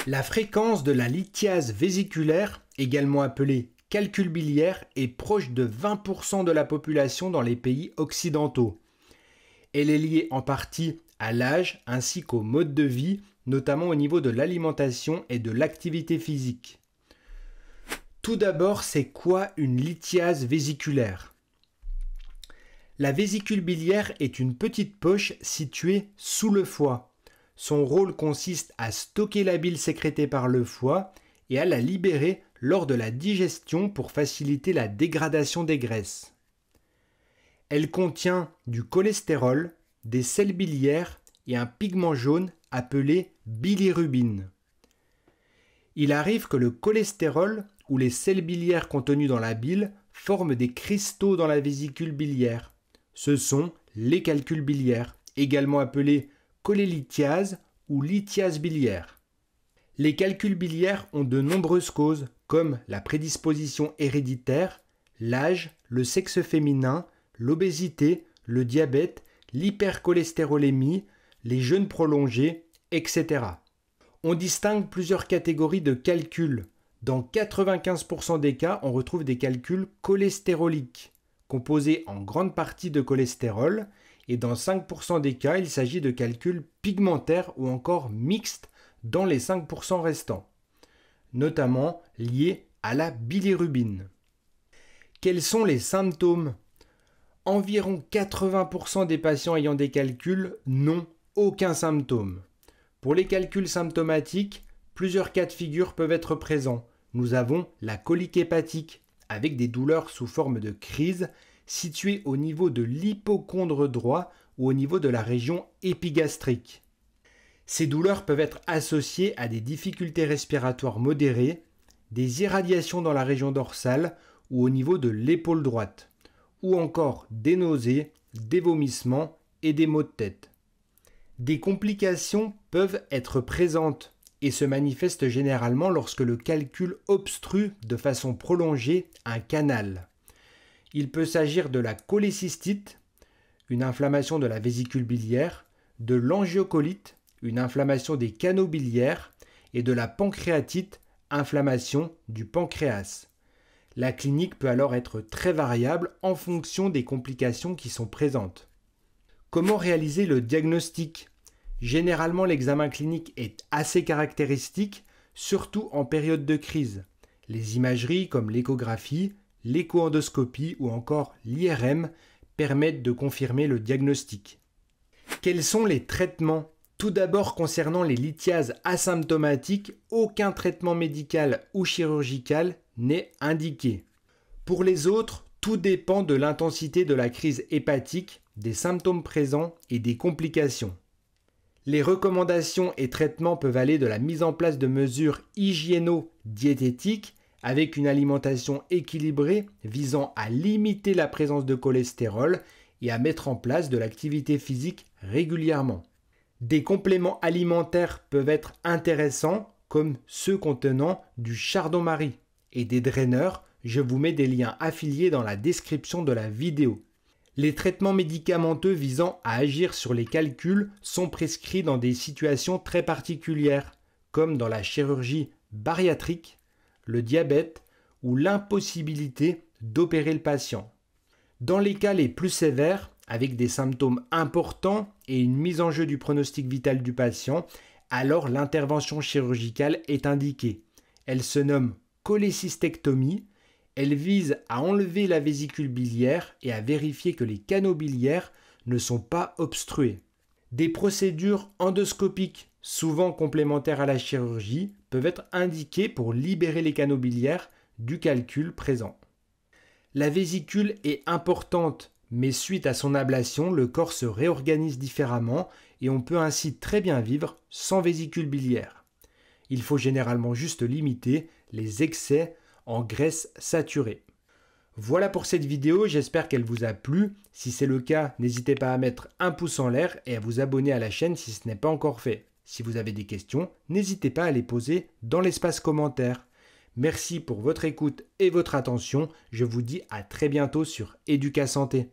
La fréquence de la lithiase vésiculaire, également appelée calcul biliaire, est proche de 20% de la population dans les pays occidentaux. Elle est liée en partie à l'âge ainsi qu'au mode de vie, notamment au niveau de l'alimentation et de l'activité physique. Tout d'abord, c'est quoi une lithiase vésiculaire? La vésicule biliaire est une petite poche située sous le foie. Son rôle consiste à stocker la bile sécrétée par le foie et à la libérer lors de la digestion pour faciliter la dégradation des graisses. Elle contient du cholestérol, des sels biliaires et un pigment jaune appelé bilirubine. Il arrive que le cholestérol ou les sels biliaires contenus dans la bile forment des cristaux dans la vésicule biliaire. Ce sont les calculs biliaires, également appelés cholélithiase ou lithiase biliaire. Les calculs biliaires ont de nombreuses causes, comme la prédisposition héréditaire, l'âge, le sexe féminin, l'obésité, le diabète, l'hypercholestérolémie, les jeûnes prolongés, etc. On distingue plusieurs catégories de calculs. Dans 95% des cas, on retrouve des calculs cholestéroliques, composés en grande partie de cholestérol, et dans 5% des cas, il s'agit de calculs pigmentaires ou encore mixtes dans les 5% restants, notamment liés à la bilirubine. Quels sont les symptômes? Environ 80% des patients ayant des calculs n'ont aucun symptôme. Pour les calculs symptomatiques, plusieurs cas de figure peuvent être présents. Nous avons la colique hépatique, avec des douleurs sous forme de crise situées au niveau de l'hypochondre droit ou au niveau de la région épigastrique. Ces douleurs peuvent être associées à des difficultés respiratoires modérées, des irradiations dans la région dorsale ou au niveau de l'épaule droite, ou encore des nausées, des vomissements et des maux de tête. Des complications peuvent être présentes et se manifestent généralement lorsque le calcul obstrue de façon prolongée un canal. Il peut s'agir de la cholécystite, une inflammation de la vésicule biliaire, de l'angiocolite, une inflammation des canaux biliaires, et de la pancréatite, inflammation du pancréas. La clinique peut alors être très variable en fonction des complications qui sont présentes. Comment réaliser le diagnostic? Généralement, l'examen clinique est assez caractéristique, surtout en période de crise. Les imageries comme l'échographie, l'écho-endoscopie ou encore l'IRM permettent de confirmer le diagnostic. Quels sont les traitements? Tout d'abord, concernant les lithiases asymptomatiques, aucun traitement médical ou chirurgical n'est indiqué. Pour les autres, tout dépend de l'intensité de la crise hépatique, des symptômes présents et des complications. Les recommandations et traitements peuvent aller de la mise en place de mesures hygiéno-diététiques avec une alimentation équilibrée visant à limiter la présence de cholestérol et à mettre en place de l'activité physique régulièrement. Des compléments alimentaires peuvent être intéressants comme ceux contenant du chardon-marie et des draineurs. Je vous mets des liens affiliés dans la description de la vidéo. Les traitements médicamenteux visant à agir sur les calculs sont prescrits dans des situations très particulières, comme dans la chirurgie bariatrique, le diabète ou l'impossibilité d'opérer le patient. Dans les cas les plus sévères, avec des symptômes importants et une mise en jeu du pronostic vital du patient, alors l'intervention chirurgicale est indiquée. Elle se nomme cholécystectomie. Elle vise à enlever la vésicule biliaire et à vérifier que les canaux biliaires ne sont pas obstrués. Des procédures endoscopiques, souvent complémentaires à la chirurgie, peuvent être indiquées pour libérer les canaux biliaires du calcul présent. La vésicule est importante, mais suite à son ablation, le corps se réorganise différemment et on peut ainsi très bien vivre sans vésicule biliaire. Il faut généralement juste limiter les excès en graisse saturée. Voilà pour cette vidéo, j'espère qu'elle vous a plu. Si c'est le cas, n'hésitez pas à mettre un pouce en l'air et à vous abonner à la chaîne si ce n'est pas encore fait. Si vous avez des questions, n'hésitez pas à les poser dans l'espace commentaire. Merci pour votre écoute et votre attention. Je vous dis à très bientôt sur Educa Santé.